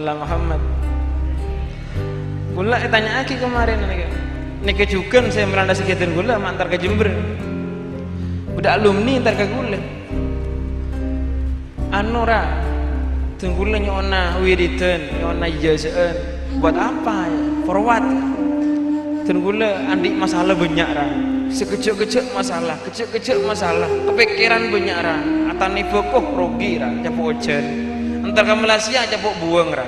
Sallallahu Muhammad. Gula tanya aki kemarin nih juga saya meranda sekitar gula antar ke Jember. Udah alumni antar ke gula. Anora tunggula nyona wiridan, nyona ijazaan. Buat apa ya? For what? Tunggula andi masalah banyak ra. Sekecil-kecil masalah, kecil-kecil masalah. Kepikiran banyak ra. Atane bokoh rugi ra, capok ojen. Antar ke Malaysia capok buang ra.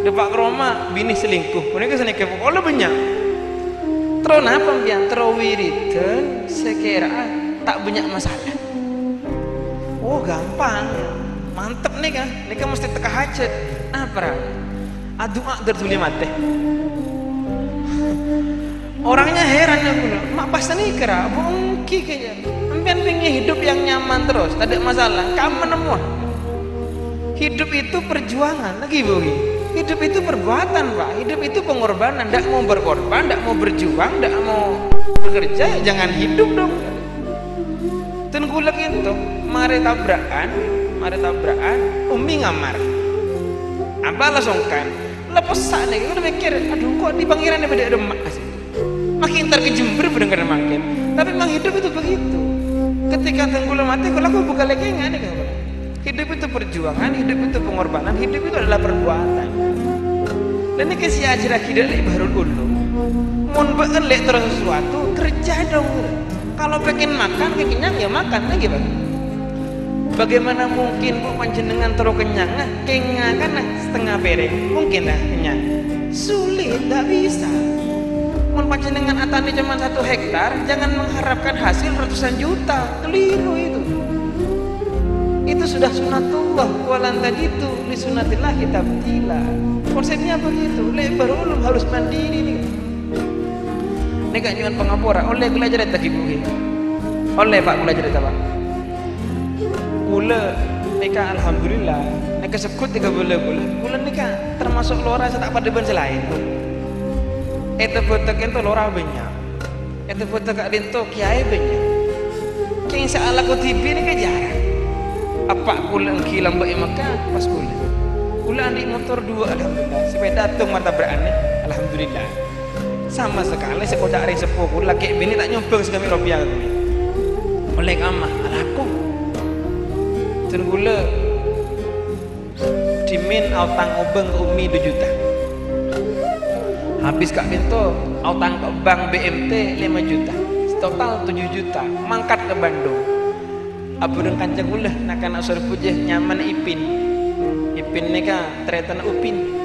Depak ke Roma bini selingkuh. Mereka sini kepok oleh banyak. Terus apa pian? Terus wiridan sekira tak banyak masalah. Oh gampang, mantep nih kan? Ini kan mesti teka hajat. Apa? Aduh akder tuli mati. Orangnya heran ya gula. Mak pas nih kira, bongki kayaknya. Ampian pengen hidup yang nyaman terus, tak ada masalah. Kamu nemu. Hidup itu perjuangan, lagi bogi. Hidup itu perbuatan pak, hidup itu pengorbanan. Tidak mau berkorban, tidak mau berjuang, tidak mau bekerja, jangan hidup dong. Tengkulak itu, mari tabrakan, umi ngamar. Apa langsungkan? Lepas saat ini, udah mikir, aduh kok di pangeran ini beda demak sih. Makin ntar ke Jember bener makin. Tapi memang hidup itu begitu. Ketika tengkulak mati, kalau aku buka lagi nggak ada kan? Hidup itu perjuangan, hidup itu pengorbanan, hidup itu adalah perbuatan. Dan ini kasih ajar akidah lek baru ulum. Mun beelek terus sesuatu, kerja dong. Kalau pengen makan, kenyang ya makan lagi bang. Bagaimana mungkin bu panjenengan terus kenyang, kenyang kan setengah piring, mungkin lah kenyang. Sulit, tak bisa. Mun panjenengan atane cuma 1 hektar, jangan mengharapkan hasil ratusan juta, keliru itu. Itu sudah sunatullah, walan tajidu li sunatillahi tabdila. Konsepnya begitu. Lebar ulum harus mandiri nih. Nek nyuwun pangapura, oleh kula jaret lagi buki. Oleh Pak kula jaret apa? Kula nika alhamdulillah, nika sekut 3 bulan kula nika termasuk lora tak pada ben selain. Eta foto kento lora banyak. Eta foto kak dinto kiai banyak. King saala ko TV nika jarang. Apa kula kilang mbak Mekah pas kula andi motor 2 alhamdulillah, sepeda tung martabraane alhamdulillah. Sama sekali sekodak hari sepuh kula kayak bini tak nyoba segami rupiah kami. Oleh kamah alaku. Dan kula dimin autang obeng ke umi 2 juta. Habis kak bintu autang ke bank BMT 5 juta. Total 7 juta. Mangkat ke Bandung. Abu dan kancang ulah nak anak suruh puja nyaman Ipin ini kan ternyata Upin.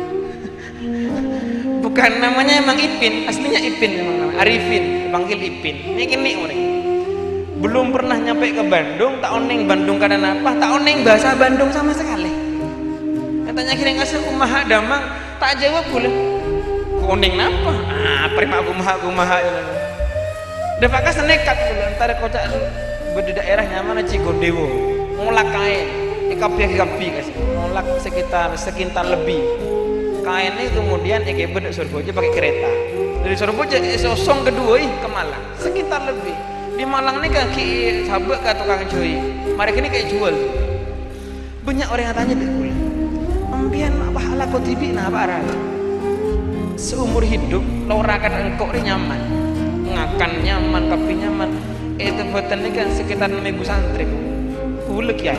Bukan namanya emang Ipin, aslinya Ipin memang namanya Arifin, panggil Ipin. Ini kini orang belum pernah nyampe ke Bandung, tak oneng Bandung karena apa? Tak oneng bahasa Bandung sama sekali. Katanya kira ngasih kumaha damang, tak jawab boleh. Oneng apa? Prima kumaha. Dapat kas nekat boleh antara kocak di daerah nyaman Cigondewo ngolak kain ikapi kasih ngolak sekitar lebih kain ini kemudian bedek Surabaya pakai kereta dari Surabaya sosong kedua ke Malang sekitar lebih di Malang ini kan sahabat ke tukang cuy mereka ini kayak jual banyak orang yang tanya deh ambian apa hal aku tibi nah apa arah seumur hidup lorakan engkau ini nyaman ngakan nyaman kapi nyaman itu buatan ini kan sekitar 6.000 santri kulek ya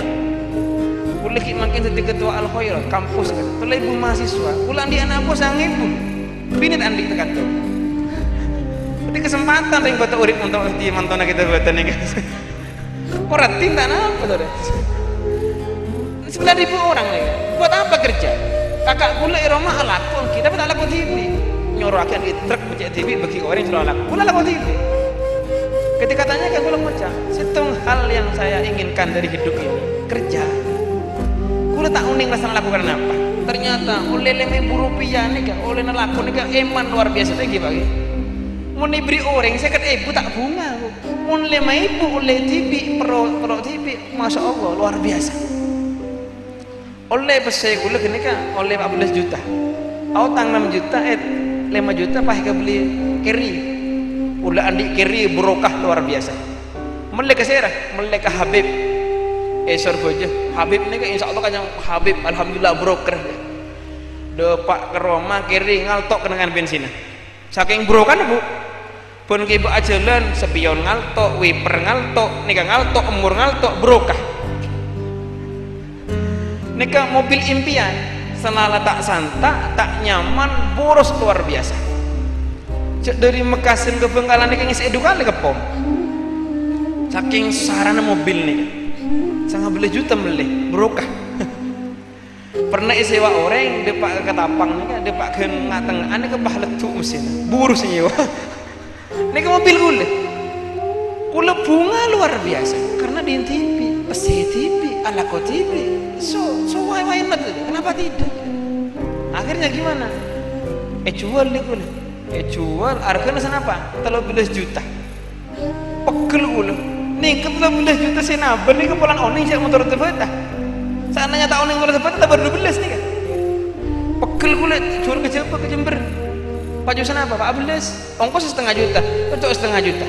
kulek makin jadi ketua Al-Khair kampus kan itu 1.000 mahasiswa pulang di anak bos yang ibu binit andi tekan tuh jadi kesempatan yang buat urip untuk di mantona kita buatan ini kan orang tinta apa tuh deh 9.000 orang nih buat apa kerja kakak kulek Roma alaku kita tak laku TV nyuruh akan di truk pecah TV bagi orang yang suruh laku kulek laku TV. Ketika tanya ke kula macam, setung hal yang saya inginkan dari hidup ini, kerja. Kula tak uning rasanya lakukan apa. Ternyata oleh 5.000 rupiah nih kan, oleh nelaku nih kan eman luar biasa lagi bagi. Mau diberi orang, saya kata ibu tak bunga. Mau 5.000 oleh TV, pro TV, masya Allah luar biasa. Oleh pesai kula gini kan, oleh 14 juta. Autang 6 juta, 5 juta pahit beli keri. Ulah andi kiri berokah luar biasa. Mereka serah, mereka Habib. Surabaya Habib ni kan insya Allah kan yang Habib alhamdulillah broker. depak ke Roma kiri ngaltok kenangan bensin saking bro kan bu pun kibu ajalan sepion ngaltok wiper ngaltok nikah ngaltok umur ngaltok brokah nikah mobil impian selala tak santa tak nyaman boros luar biasa cek dari Mekasin ke Bengkalan nikah ngisi edukasi ke pom saking sarana mobil nih sangat beli juta beli brokah pernah sewa orang depak ketapang nih kan depak ke ngateng aneh ke bahletu mesin buru sewa nih ke mobil kule bunga luar biasa karena di TV pesi TV ala ko TV so why not kenapa tidak akhirnya gimana jual nih kule jual harganya senapa 13 juta pegel kule nih ke 13 juta senabar nih ke pulang oning siap motor terbata seandainya tak oning motor terbata baru 12 nih kan pegel kulit jual ke Jember Pak Jusan apa Pak Abeles ongkos 1,5 juta untuk 1,5 juta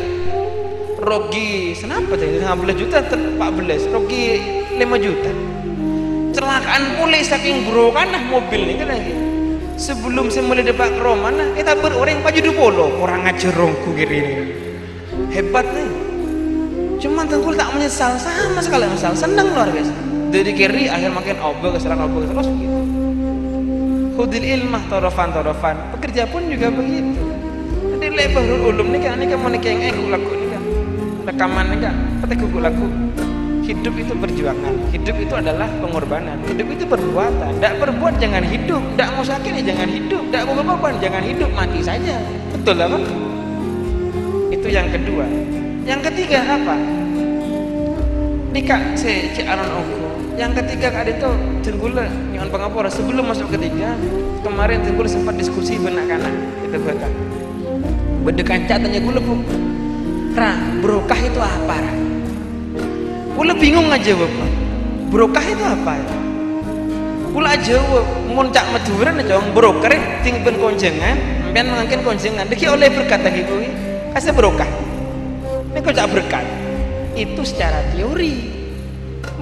Rogi senapa tadi 15 juta Pak Abeles Rogi 5 juta celakaan pulih saking bro kan mobil nih kan lagi sebelum saya mulai depak ke Roma nah kita berorang Pak Judu Polo orang ngajerongku kiri ini hebat nih cuman tengkul tak menyesal sama sekali menyesal senang luar biasa dari kiri akhir makin obel keserang obel terus begitu khudil ilmah torofan pekerja pun juga begitu jadi lebarul ulum nih kan mau nikah yang laku nih kan rekaman nih kan petik laku hidup itu perjuangan hidup itu adalah pengorbanan hidup itu perbuatan tidak berbuat jangan hidup tidak mau sakit ya jangan hidup tidak mau beban jangan hidup mati saja betul apa itu yang kedua yang ketiga apa nikah si anon oku yang ketiga kali itu Tenggula nyon pengapura sebelum masuk ketiga kemarin Tenggula sempat diskusi benak-anak itu kata bedekan catanya gue bu brokah itu apa gue bingung aja bapak brokah itu apa ya gue aja muncak maduran aja broker tinggal konjengan dan mengangkat konjengan deki oleh berkata gitu kasih brokah ini kok tak berkat itu secara teori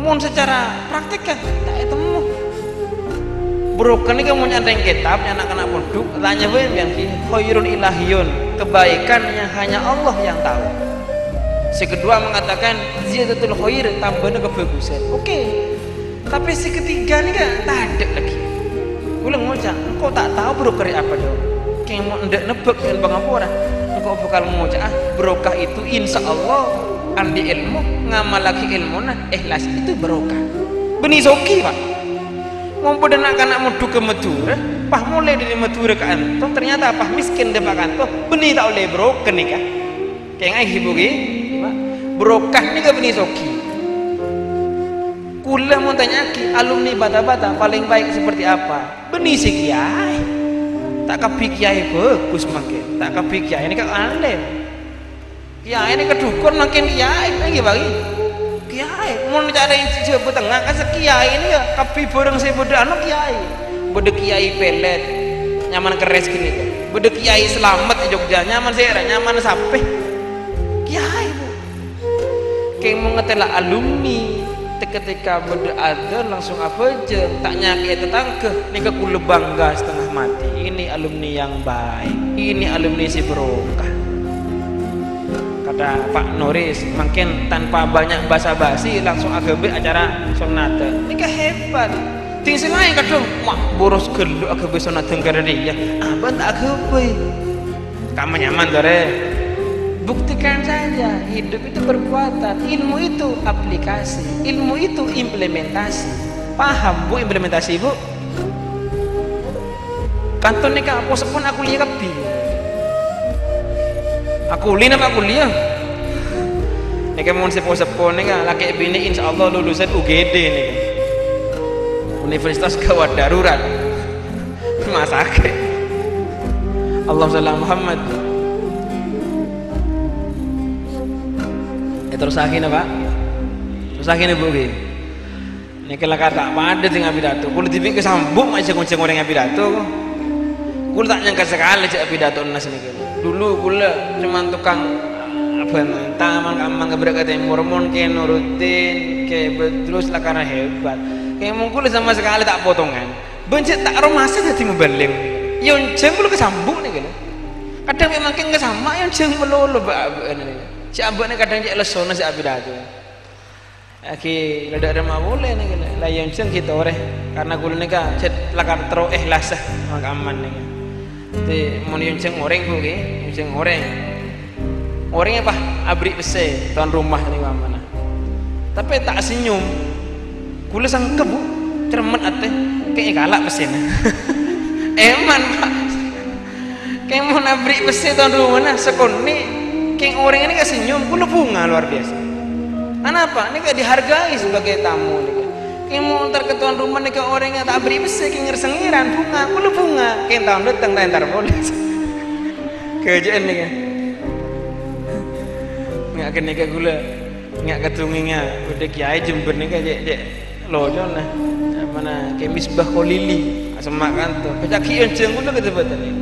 mohon secara praktik kan tak temu broker ini kamu nyandeng kitab anak-anak pondok tanya yang khairun ilahiyun kebaikan yang hanya Allah yang tahu si kedua mengatakan ziyadatul khair tambahnya kebagusan oke. Tapi si ketiga ini kan tak ada lagi gue ngocak engkau tak tahu broker apa dong kayak mau ndak nebak dengan pengapura engkau bakal ngocak brokah itu insya Allah andi ilmu ngamal lagi ilmu nah ikhlas itu barokah benih soki pak ngumpul dan anak-anak mudu ke Madura pah mulai dari Madura ke Anto ternyata pah miskin depak Anto benih tak oleh brokah nih kan kayak ngai hibuki brokah nih kan benih soki kulah mau tanya ki alumni bata-bata paling baik seperti apa benih si kiai tak kepi kiai bagus makin tak kepi kiai ini kan alim kiai ini kedukun makin kiai lagi bagi kiai mau cari jebut tengah kasih kiai ini ya kapi borong saya bodoh anak kiai bodoh kiai pelet nyaman keres gini kan bodoh kiai selamat di Jogja nyaman saya nyaman sampai kiai bu kayak mau ngetela alumni ketika bodoh ada langsung apa aja tak nyakit tetangga ini kekulu bangga setengah mati ini alumni yang baik ini alumni si berokah kata Pak Noris makin tanpa banyak basa-basi langsung AGB acara sonata ini kan hebat tinggal lain kadang wah boros gelu AGB sonata karena dia abang tak AGB kamu nyaman dore buktikan saja hidup itu perbuatan ilmu itu aplikasi ilmu itu implementasi paham bu implementasi bu kantor nikah aku sepun aku lihat kebi aku kuliah ini kan mau sepo-sepo nih kan laki bini insya Allah lulusan UGD nih Universitas Gawat Darurat masake Allahumma sholli ala Muhammad terus akhirnya pak terus akhirnya bu ini kalau kata pada tinggal pidato kulit TV kesambung aja kunceng orang yang pidato kulit tak nyangka sekali cak pidato nas ini dulu kula cuma tukang apa taman kamang keberak kata mormon kayak nurutin kayak terus lah karena hebat kayak mungkin sama sekali tak potongan bencet tak romasa dadi muballigh yonceng kulo kesambung nih kan kadang memang makin kesama yonceng melulu si abane kadang cek lesono si abidatu aki lada ada boleh nih kan lah yonceng kita oreh karena kulo nih kan cet lakar tero ikhlas mak aman nih ti mon yonceng oreng ku ki yonceng orangnya apa abri bese tuan rumah nih mana tapi tak senyum kulo sang kebu cermet ate kayak galak mesin eman pak kayak mau nabrik mesin tuan rumah sekoni kayak orang ini gak senyum kulo bunga luar biasa kenapa ini gak dihargai sebagai tamu nih kayak mau ntar ke tuan rumah nih ke orangnya tak beri mesin kayak ngersengiran bunga kulo bunga kayak tahun datang ntar boleh kerjaan nih kan nggak kena ke gula nggak ketunginya udah kiai jember nih kayak lojo nah mana kayak misbah kolili semak kantor kecaki onceng gula ketebatan nih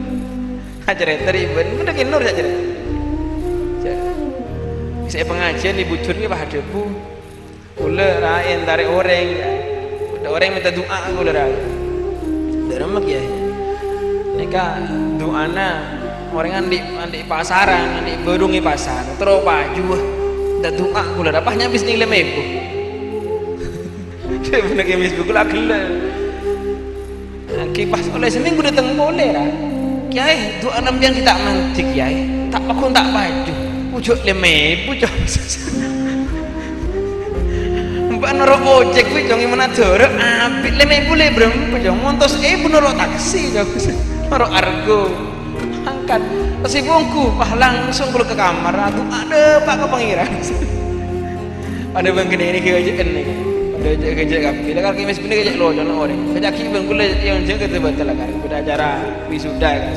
acara teriban udah kayak nur aja saya pengajian di bucur nih bah debu gula rain tarik orang udah orang minta doa gula rain dari mak ya nikah doana orang andi pasaran andi berungi pasar terus baju dah doa gula dapahnya habis nih lemebu dia benar kayak misbu gula gila kipas oleh seminggu datang boleh lah kiai doa nampian kita mantik kiai tak pakun tak baju pucuk lemebu jong mbak norok ojek gue jong gimana dorok abis lemebu lebrem jong montos norok taksi jong norok argo angkat si bongku pah langsung keluar ke kamar aduh ada pak ke pangeran ada bang kene ini kejajan nih ada kejak kapi lah kalau mis bener kejak lo jangan orang kejak ki bang kule yang jaga terbatal lah kan pada acara wisuda kan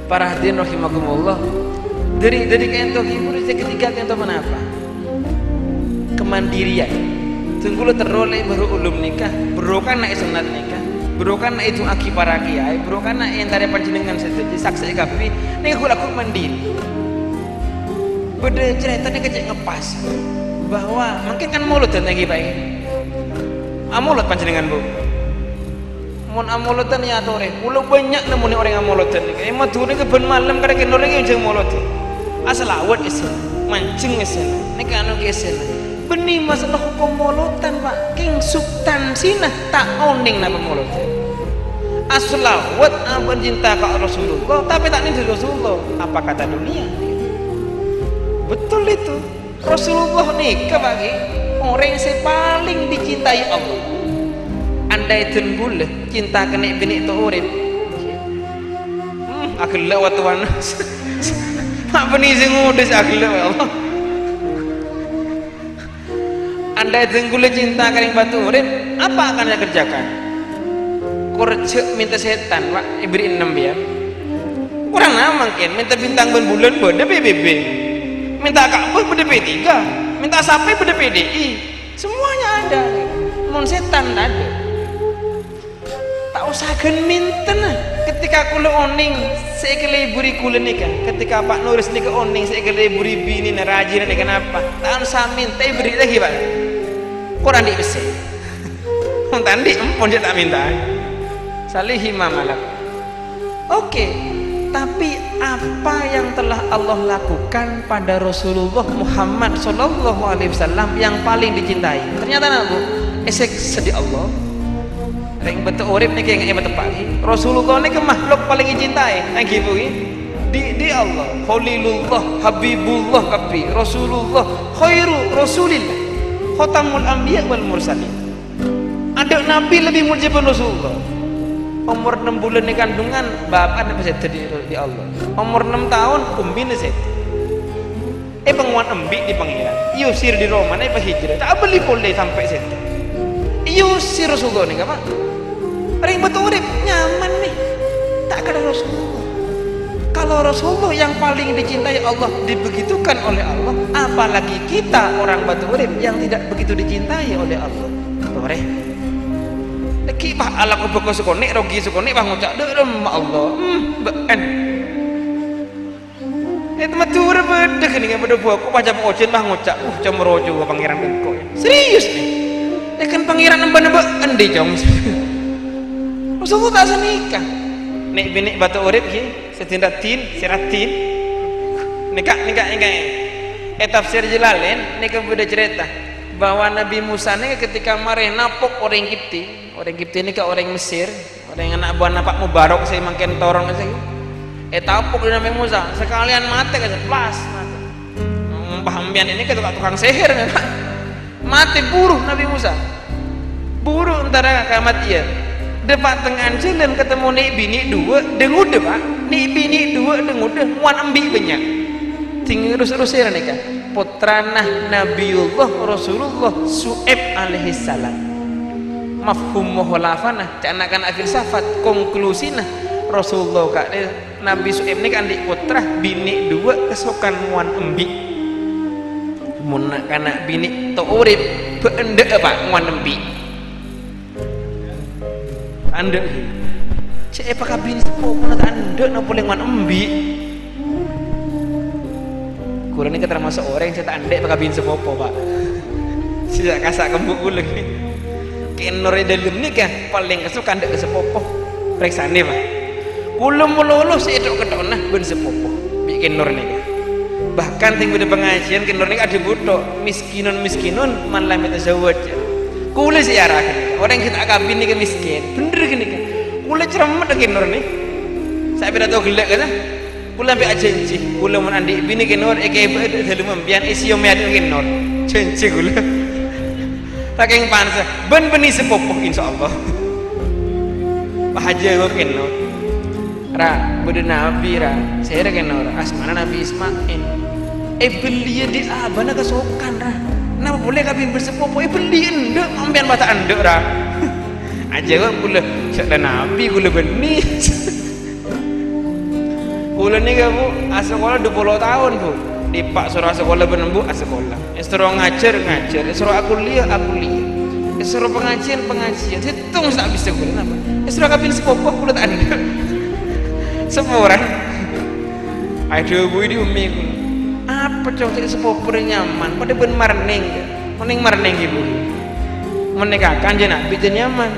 para hadirin rahimakumullah dari kain to ibu ketiga kain to menapa kemandirian tunggu lo teroleh baru ulum nikah baru kan naik sunat nikah berokan itu aki para kiai berokan yang tadi panjenengan setuju saksi kapi ini aku laku mandiri beda cerita ini kecil ngepas bahwa mungkin kan mulut dan lagi baik amulut panjenengan bu mon amulutan ya tore pulau banyak nemuni orang amulutan ini emang tuh ini keben malam karena kena orang yang jeng mulut asal awet isen mancing isen ini kan anu isen benih masalah hukum mulutan pak king substansinya tak oning napa mulutan aslawat abang cinta ke Rasulullah tapi tak nih Rasulullah apa kata dunia betul itu Rasulullah nikah bagi orang yang paling dicintai Allah andai ten boleh cinta kena bini itu urip akhirnya waktu mana mak benih sing ngudis akhirnya ya Allah andai ten boleh cinta kena batu urip apa akan saya kerjakan kerja minta setan pak ibri 6 ya kurang nama mungkin minta bintang bulan pada PBB minta Ka'bah pada P3 minta sampai pada PDI semuanya ada mon setan ada tak usah gen minten ketika kulo oning sekali buri kulo nikah ketika Pak Nuris nikah oning sekali buri bini narajin nikah kenapa tak usah minta beri lagi pak kurang di besi tandi empon dia tak minta salihi mamalak oke tapi apa yang telah Allah lakukan pada Rasulullah Muhammad Sallallahu Alaihi Wasallam yang paling dicintai ternyata aku esek sedih Allah ring betul urip nih kayak nggak tepati Rasulullah ini ke makhluk paling dicintai yang gitu di Allah Khalilullah Habibullah kapi Rasulullah khairu Rasulillah khotamul anbiya wal mursalin ada nabi lebih mulia daripada Rasulullah umur 6 bulan di kandungan bapak apa saya di Allah umur 6 tahun umbi saya penguat embik di pangeran yusir di Roma apa hijrah tak beli boleh sampai situ yusir Rasulullah nih apa ring betul urip nyaman nih tak ada Rasulullah kalau Rasulullah yang paling dicintai Allah dibegitukan oleh Allah apalagi kita orang batu urip yang tidak begitu dicintai oleh Allah boleh lagi bah ala ko beko sukonek rogi sukonek bah ngucap derem Allah ben itu matur bedek nih pada buahku baca pengojen bah ngucap cemrojo pangeran bengko serius nih kan pangeran nembak endi jong Rasulullah tak senikah. Nek bini batu urip ki setinatin siratin nikah tafsir Jalalain nek beda cerita bahwa Nabi Musa ini ketika mareh napok orang Kipti ini ke orang Mesir, orang anak buah napak Mubarak saya makin torong saya tapok di Nabi Musa sekalian mati kan plas pahambian ini ke tukang sihir memang mati buruh Nabi Musa buruh antara kematian depan tengah jalan ketemu nih bini dua dengude pak nih bini dua dengude muan ambil banyak tinggal terus-terusnya nih kan putranah Nabiullah Rasulullah Su'aib alaihi salam mafhum muhalafanah canakan akhir safat konklusina Rasulullah kak Nabi Su'aib ini kan di putrah bini dua kesukaan muan ambil munak kana bini ta'urib beendek pak muan ambil anda cek apakah bini sepupu nak anda nak boleh muan ambil kurang ini termasuk orang yang saya tak andek pakai bin sepopo pak saya kasak kembuk gue lagi kenor dalam ni kan paling kesuka andek ke sepopo periksa ni pak kulum melulu saya itu ketona bin sepopo bikin kenor ni kan bahkan tinggal di pengajian kenor ni ada butuh miskinun malah minta zawad kule si arah orang kita kabin ni kan miskin bener gini kan kule ceramah dengan kenor ni saya bila tahu gelak kan kula ambil janji kula mun andi bini kenor eke dalam membian isio mead kenor janji kula saking pansa ben beni sepupuh insyaallah bahagia kok kenor ra bede nabi ra saya kenor asmana Nabi Ismail beli di abana kesokan ra napa boleh kabin bersepupuh beli endek ambian bata endek ra aja kok kula sak nabi kula beni kula ni bu sekolah 20 tahun bu di pak suruh sekolah benembu sekolah suruh ngajar suruh aku lihat suruh pengajian hitung tak bisa kula napa suruh kabin sepupuh kula tak ada semua orang ada bu di umi kula apa cok sepupuh nyaman pada ben marning ibu menikahkan je nak bikin nyaman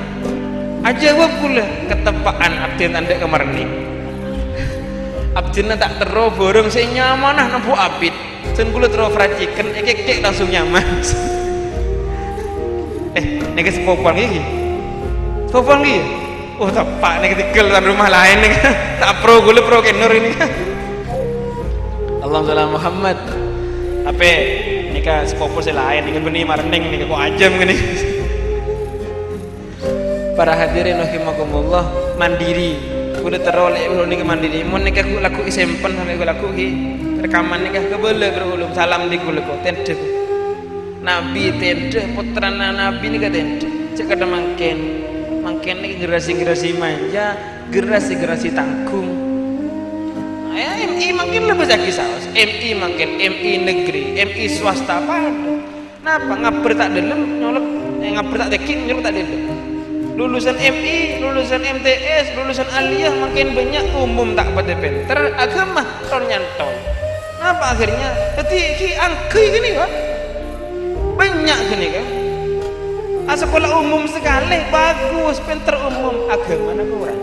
aja bu kula ketepaan abdi tanda kemarning abdina tak terus borong saya nyaman nampu abid sen kula terus fraciken ekek langsung nyaman ini ke sepupuan gini oh tepak ini ketikal di rumah lain nih tak pro kula pro kenor ini Allahumma Muhammad apa ini ke sepupu saya lain ini benih marning ini kok ajam gini para hadirin rahimakumullah mandiri kuda teroleh ulun ni mandiri mun nikah ku laku isempen sampai ku laku ki rekaman nikah kebele berulum salam di kula ko tende nabi tende putra nabi ni ka tende cek kada mangken ni generasi manja generasi tanggung MI makin lebih zaki saus MI makin MI negeri MI swasta apa napa ngaper tak dalam nyolok ngaper tak dekin nyolok tak dalam lulusan MI, lulusan MTS, lulusan aliyah makin banyak umum tak pada pinter agama ton nyantol. Kenapa akhirnya? Ketika angkai gini kan, banyak gini kan. Sekolah umum sekali bagus, pinter umum agama nak kurang.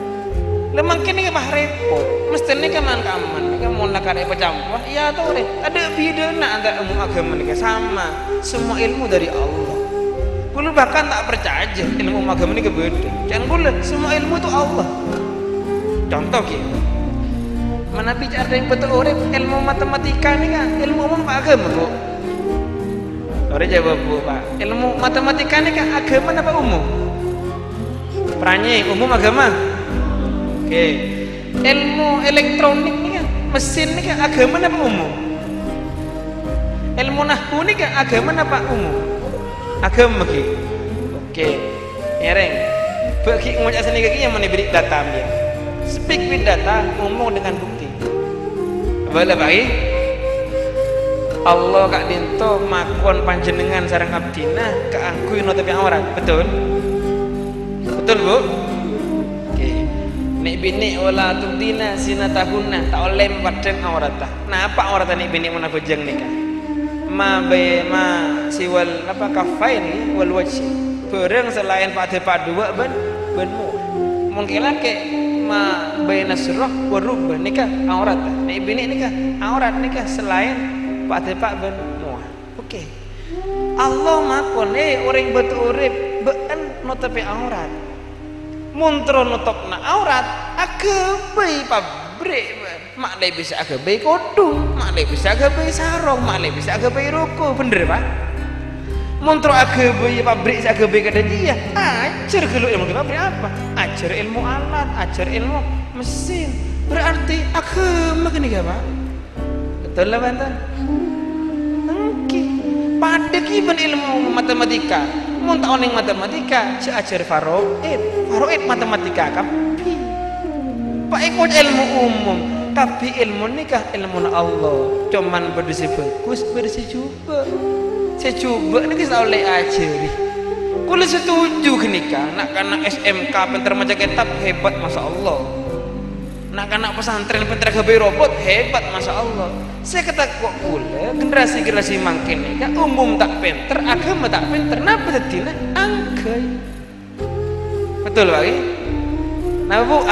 Lemang kini ke bah repot, mesti ni keman kaman, kan mau nak ada pecampur, ya tahu deh. Ada beda nak antara umum agama ni sama, semua ilmu dari Allah. Kula bahkan tak percaya aja ilmu agama ini kebeda. Jangan kula semua ilmu itu Allah. Contoh ki, mana bicara yang betul urip ilmu matematika ni kan ilmu umum agama bu. Orang jawab bu pak. Ilmu matematika ni kan agama apa umum? Perannya umum agama. Oke. Ilmu elektronik ni kan mesin ni kan agama apa umum? Ilmu nahwu ni kan agama apa umum? Agama ki, oke, ereng, bagi ngajak seni kaki yang mana beri data dia, speak with data, ngomong dengan bukti. Boleh baik. Allah kak dinto makon panjenengan sarang abdina keangkui notepi aurat, betul bu? Oke, nek bini wala tubdina sinatahunna tak oleh mempadang auratah. Nah apa auratah nek bini mana bujang nikah? Ma siwal apa kafain wal wajhi barang selain pada dua ban mu mungkin laki ma baina surah wa rubah nikah aurat nek bini nikah aurat nikah selain pak tepak ben muah. Oke. Allah makon orang betul urip been nutupi aurat. Muntro nutupna aurat agebai pabrik mak le bisa agebai kodung, mak le bisa agebai sarung, mak le bisa agebai ruko, bener Pak? Muntro agebai pabrik agebai kada dia ajar gelu ilmu pabrik apa? Ajar ilmu alat, ajar ilmu mesin. Berarti agama kene ga Pak? Betul lah bantan. Oke. Pada kiban ilmu matematika, mun tak oneng matematika, ajar faroid matematika kapi. Pak ikut ilmu umum, tapi ilmu nikah ilmu Allah. Cuman berdisi bagus, berdisi juga. Saya coba ini kita oleh ajari. Kulo setuju nikah, nak kana SMK pinter maca kitab hebat masya Allah. Nak kana pesantren pinter gawe robot hebat masya Allah. Saya kata kok kula generasi mangkin nikah umum tak pinter, agama tak pinter, napa dadine angkai. Betul Pak? Napa Bu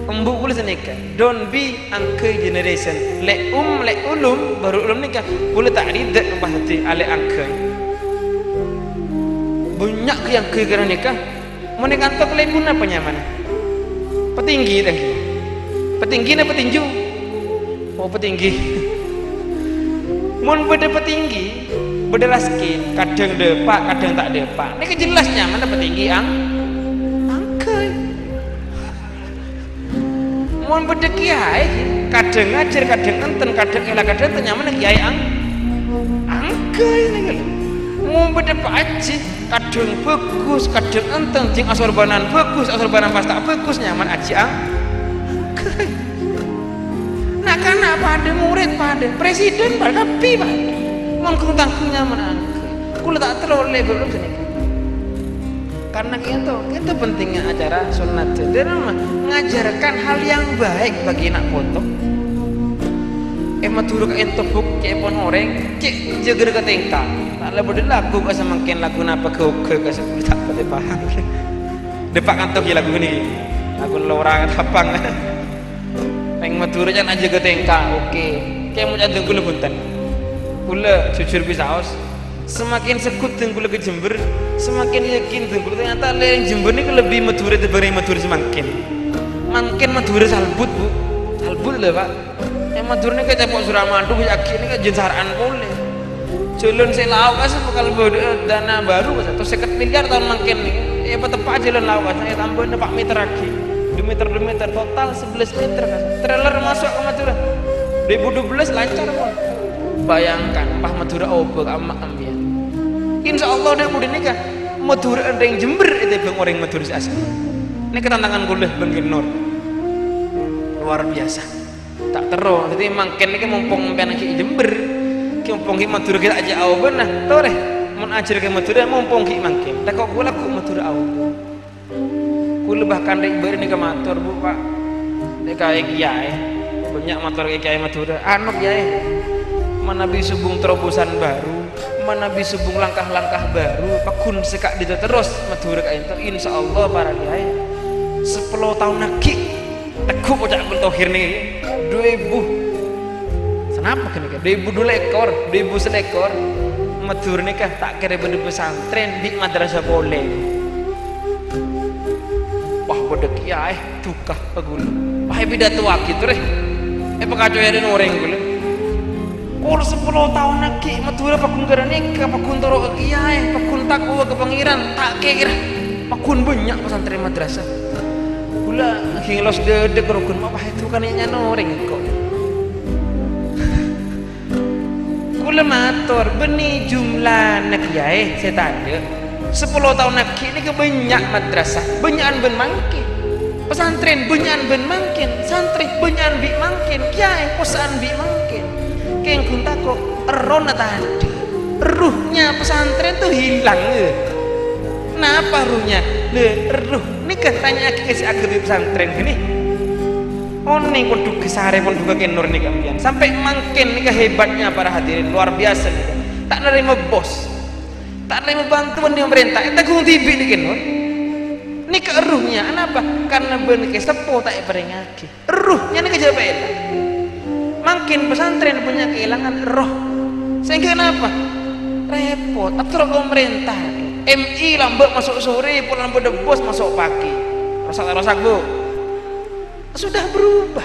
Embu boleh nikah. Don't be angkai generation. Le ulum baru ulum nikah. Boleh tak ridak bahati ale angkai. Banyak yang ke kerana nikah. Mau nikah antok le pun apa nyaman? Petinggi dah. Petinggi na petinju. Oh petinggi. Mun beda petinggi, beda laskin. Kadang depak, kadang tak depak. Ini jelas nyaman ada petinggi angkai. Mun beda kiai, kadang ngajar, kadang enten, kadang elak, kadang nyaman kiai angkai ni. Mun beda pak haji, kadang bagus, kadang enten, jeng asorbanan bagus, asorbanan pas tak bagus nyaman haji angkai. Nak kana pada murid pada presiden pada tapi pada. Mun kutangku nyaman angkai. Kula tak teroleh belum sini. Karena kita pentingnya acara sunat dan mengajarkan hal yang baik bagi anak foto. Turu ka ento buk cek pon oreng cek jeger ka tengka. Tak lebih lagu ka semakin lagu napa ke ka sepuluh tak pada paham. Depak kantok ya lagu ini. Lagu lorang tapang. Peng maturu jan aja ke tengka. Oke. Kayak mau jantung kula punten. Kula jujur bisa aus. Semakin sekut dengkul ke Jember, semakin yakin dengkul ternyata yang Jember ini lebih madura dibanding madura semakin. Makin madura salbut Bu, salbut lah Pak. Yang madura ini kayak cepok Suramadu yakin ini kayak jensaran boleh. Jalan saya lawas kalau dana baru atau 50 miliar tahun makin nih. Ya tepat jalan lawas saya tambahin 4 meter lagi, 2 meter total 11 meter kan. Trailer masuk ke Madura. 2012 lancar Pak. Bayangkan Pak Madura opo ama ambian. Insya Allah dia mudah nikah Madura yang Jember itu bang orang Madura asli. Ini ketantangan kuliah bang Nur luar biasa. Tak terus. Jadi makin ini mumpung anak Jember, mumpung Madura kita aja awal nah, tahu deh. Mau ajar ke Madura mumpung makin. Tak kok gua laku Madura awal. Kuliah bahkan dari beri nikah motor Bu Pak. Nikah kiai banyak motor kiai Madura. Anu kiai. Manabi subung terobosan baru, manabi subung langkah-langkah baru, pakun sekak itu terus Madura kayak itu, insya Allah para kiai 10 tahun lagi, aku pocak aku tohir nih, 2000, kenapa kan? 2002 ekor, 2000 selekor, Madura nikah tak kira bener pesantren di madrasah boleh. Wah bodoh kiai, tukah aku, wah beda tua gitu deh, pekacau ya dan orang gue. Kur 10 tahun lagi Madura pakun gara nikah, pakun toro ke kiai, pakun takwa ke pangeran, tak kira pakun banyak pesantren madrasah. Gula ngilos dedek rukun apa itu kan nya noreng kok. Gula matur beni jumlah nak kiai saya tanya 10 tahun lagi ini kebanyak madrasah, banyakan ben mangkin. Pesantren banyakan ben mangkin, santri banyakan bi mangkin, kiai posaan bi mangkin. Yang kunta kok erona tadi ruhnya pesantren tuh hilang ya. Kenapa ruhnya? Ruh ini katanya kasih agar di pesantren gini. Oh nih pondok kesare pondok kenur nih kalian. Sampai makin nih hebatnya para hadirin luar biasa nih. Tak nerima bos, tak nerima bantuan di pemerintah. Kita gung tibi nih kenur. Ini Ini keeruhnya, kenapa? Karena bener ke sepuh tak peringati. Eruhnya ini kejabat. Makin pesantren punya kehilangan roh. Sehingga kenapa? Repot. Atur pemerintah. MI lambat masuk sore, pulang berdebos masuk pagi. Rosak bu. Sudah berubah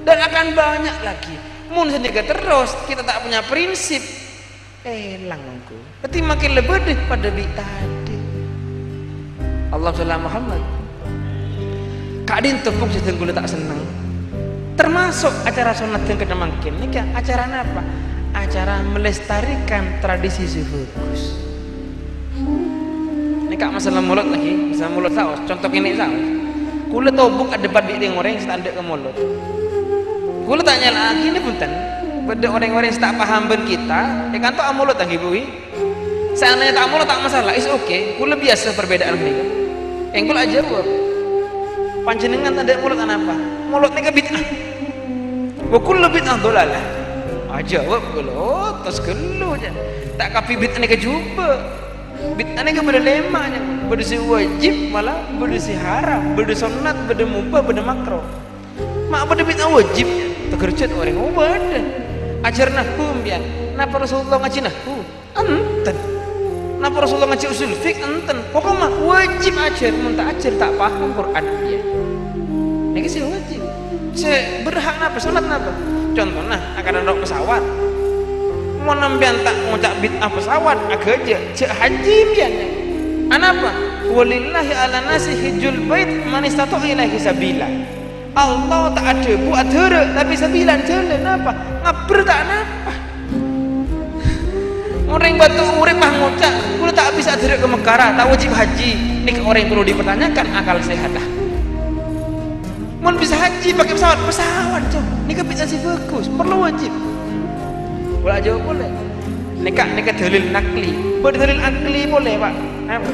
dan akan banyak lagi. Mun sendiri terus kita tak punya prinsip. Langku. Berarti makin lebih daripada tadi. Allah Subhanahu Muhammad. Kadin tepuk sedeng kula tak seneng. Termasuk acara sunat yang kita makin. Ini kan acara apa? Acara melestarikan tradisi suhukus. Ini kak masalah mulut lagi, masalah mulut saus. Contoh ini saus. Kula tobuk ada debat di orang yang standar ke mulut. Kula tanya lagi ini punten. Pada orang-orang yang tak paham ben kita, kan tuh mulut lagi bui. Seandainya tak mulut tak masalah, is okay. Kula biasa perbedaan ini. Yang kula aja buat. Panjenengan ada mulut apa? Mulut ni ke bid'ah. Wakul bid'ah dolalah. Jawab kula, terus kelu je. Tak kapi bid'ah ni ke juba. Bid'ah ni ke benda lemahnya. Benda si wajib malah benda si haram, benda sunat, benda mubah, benda makro. Mak benda bid'ah wajib. Tergercet orang ubah. Ajar nahum bian. Napa Rasulullah ngaji nahum? Enten. Napa Rasulullah ngaji usul fiqh? Enten. Pokoknya wajib ajar. Mun tak ajar tak paham Quran dia. Ini sih wajib. Saya berhak napa? Sunat napa? Contohnya akan ada pesawat. Mau nampian tak ngucap bid'ah pesawat agak aja. Cek haji bian. Anapa? Walillahi ala nasi hijjul bait man istata'a ilaihi sabila. Allah tak ada buat dere tapi sembilan jalan apa ngaber tak napa orang batu urip mah ngucap kulo tak bisa dere ke Mekah tak wajib haji ini ke orang yang perlu dipertanyakan akal sehat dah mau bisa haji pakai pesawat cow ini ke bisa sih bagus perlu wajib boleh jawab boleh nikah dalil nakli boleh dalil akli boleh pak apa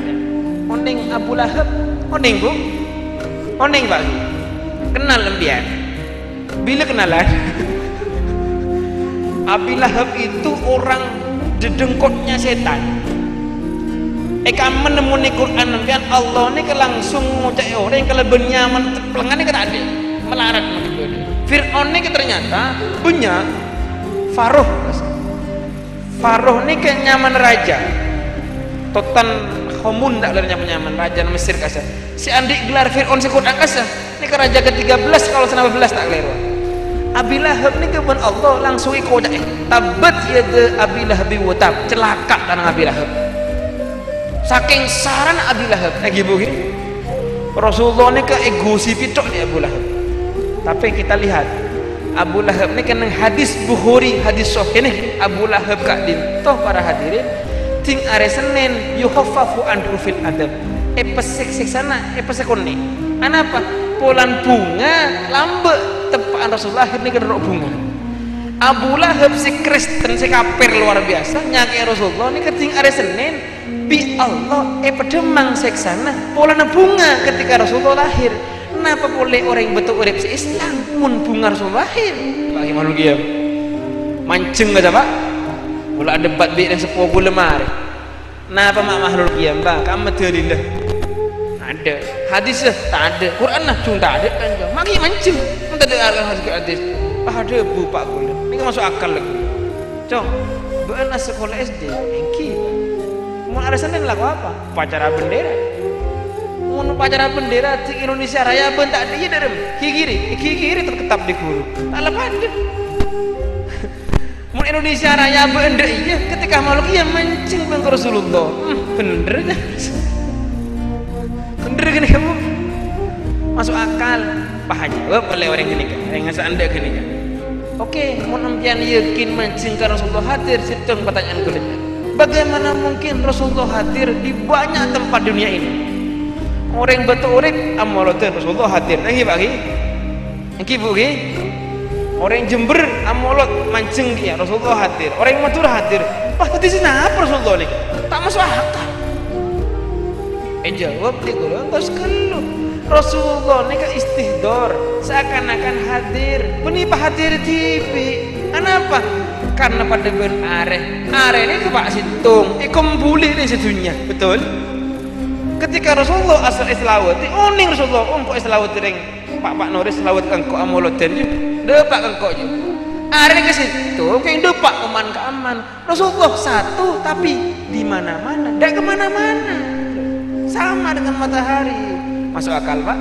oning Abu Lahab oning bu oning pak kenal lembian bila kenalan Abi Lahab itu orang dedengkotnya setan kamu menemui Quran lembian Allah ini langsung ngucap orang kalau benyaman pelengan ini kata ada melarat Fir'aun ini ternyata punya Faroh ini kenyaman raja Totan Homun tak ada penyaman raja Mesir kasar si Andi gelar Fir'aun si Quran kasar ini ke raja ke-13 kalau senama 11 tak keliru Abi Lahab ini kebenaran Allah langsung ikut tabat yada Abi Lahab watab celaka tanah Abi Lahab saking saran Abi Lahab lagi bukan Rasulullah ini ke egosi pitok di Abu Lahab tapi kita lihat Abu Lahab ini kena hadis Bukhari hadis sahih ini Abu Lahab kak dintoh para hadirin ting are Senin yuhaffafu anhu fil adab pesek sana pesek kone anapa polan bunga lambe tepaan Rasulullah ini kena bunga Abu Lahab si Kristen si kafir luar biasa nyaki Rasulullah ini keting are Senin bi Allah pedemang seksana polan bunga ketika Rasulullah lahir kenapa boleh orang yang betul urip si Islam mun bunga Rasulullah lahir bagi makhluk dia mancing gak pak pula debat bi dan sepuh pula mari kenapa mak makhluk dia mbak kamu terilah ada hadis tak ada Quran lah cuma tak ada kan maki mancing tak ada hadis ada bu pak gula ini kan masuk akal lagi cong benar sekolah SD engki mau ada Senin laku apa upacara bendera mau upacara bendera di Indonesia Raya ben tak ada iya dalam kiri terketap di guru tak lepas ada mau Indonesia Raya bendera iya ketika makhluk iya mancing bang Rasulullah bener gini kamu masuk akal paham jawab oleh orang gini kan yang ngasih anda gini kan oke mau nampian yakin mancing ke Rasulullah hadir situng pertanyaan kulitnya bagaimana mungkin Rasulullah hadir di banyak tempat dunia ini orang betul urip amolotan Rasulullah hadir lagi bagi orang Jember amolot mancing dia Rasulullah hadir orang Madura hadir tadi sini apa Rasulullah ini tak masuk akal jawab dia guru terus kelu Rasulullah ini ke istihdor seakan-akan hadir menipah hadir TV kenapa? Karena pada ben are ini ke Pak Situng ikom bulih di situnya betul? Ketika Rasulullah asal islawati oning Rasulullah kok islawati ring Pak Nuris selawat engkau amoloten depak engkau juga hari ke situ kayak depak keaman Rasulullah satu tapi di mana-mana tidak kemana-mana sama dengan matahari. Masuk akal Pak?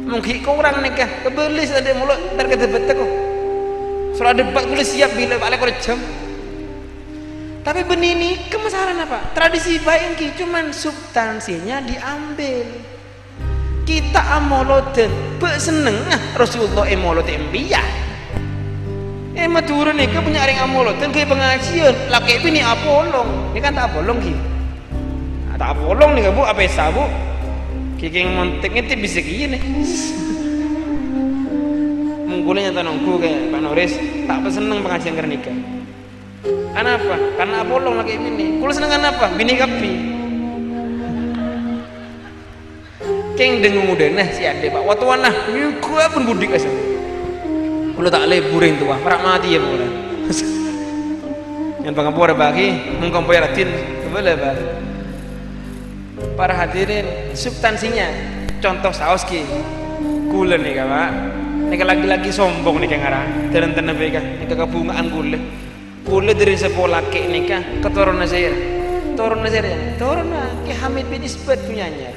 Mungkin kurang nikah kebelis ada mulut ntar kata-kata kok soal debat kulit siap bila balik jam. Tapi benini kemasaran apa? Tradisi baik ki cuman substansinya diambil. Kita amoloten bek seneng Rasulullah emoloten biya. Turun nih punya ring amoloten kayak pengajian. Laki ini apolong. Ini kan tak apolong ki. Tak apolong nih Bu apa sabu? Kiking monteknya tuh bisa gini. Mungkulnya tanongku kayak Pak Nuris tak seneng pengajian kernika. Kenapa? Karena apolong lagi ini. Kulo seneng apa? Bini kapi. Keng dengung muda nah si ade Pak. Waktu wanah, gua pun budik asal. Kulo tak leburin tuh Pak. Perak mati ya boleh. Yang pengapura bagi mengkomparatin boleh Pak. Para hadirin substansinya contoh saus ki. Kulo nih Pak. Nika lagi-lagi sombong nih kang arah. Teren-teren mereka. Nika kebungaan kulo. Kulo dari sepolah ke nikah keturunan saya turun ke Hamid bin Isbat punyanya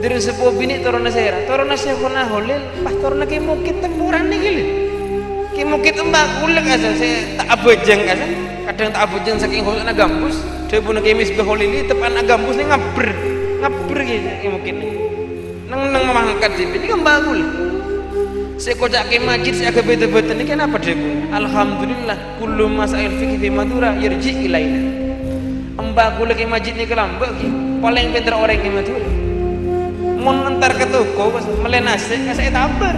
dari sepuh bini turun saya kena holil pas turun ke mukit tempuran nih gila ke mukit embak kulek asal saya tak abejeng asal kadang tak abejeng saking holil gambus dia pun ke misbah holili tepan gambus nih ngaber gitu ke mukit nih neng memangkat sih ini kan bagul. Saya kocak ke masjid saya agak beda-beda ini kenapa dia pun alhamdulillah kullu masail fikih fi Madura yarji ilaina embak gula ke masjid ni kelambak paling pintar orang ke Madura mun entar ke toko melenase saya tabar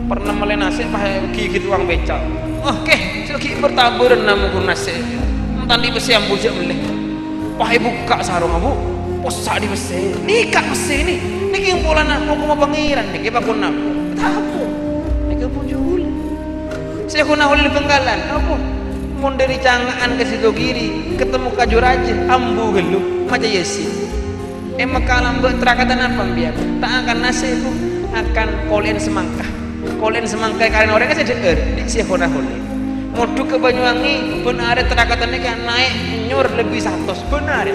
pernah melenase pakai gigit uang becak oke segi bertaburan namu kun nase tadi besi yang bujak meleh pakai buka sarung abu posak di besi nikah besi ini yang pola nak mau pangeran nih kita pun namu apa nika pun jul saya kuna holil Bengkalan apa mun dari Cangaan ke situ kiri ketemu Kajuraja ambu gelu maca Yesin kalam mbak terakatan apa biar tak akan nasibu akan kolen semangka karena orang kan saya di saya kuna holil modu ke Banyuwangi benar terakatannya kan naik nyur lebih 100 benar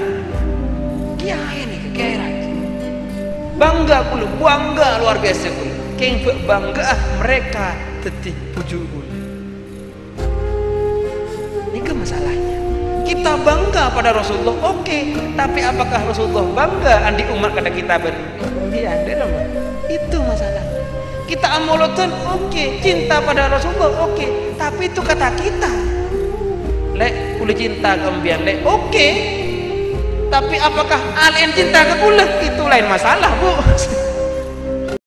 kiai nih kiai raja bangga kulo bangga luar biasa kulo keng bangga mereka tetih pujuk ini ke masalahnya kita bangga pada Rasulullah oke, tapi apakah Rasulullah bangga andi umat kada kita iya itu masalahnya kita amolotan oke, cinta pada Rasulullah oke, tapi itu kata kita lek kulit cinta kemudian lek oke, tapi apakah alien cinta ke kulit itu lain masalah Bu.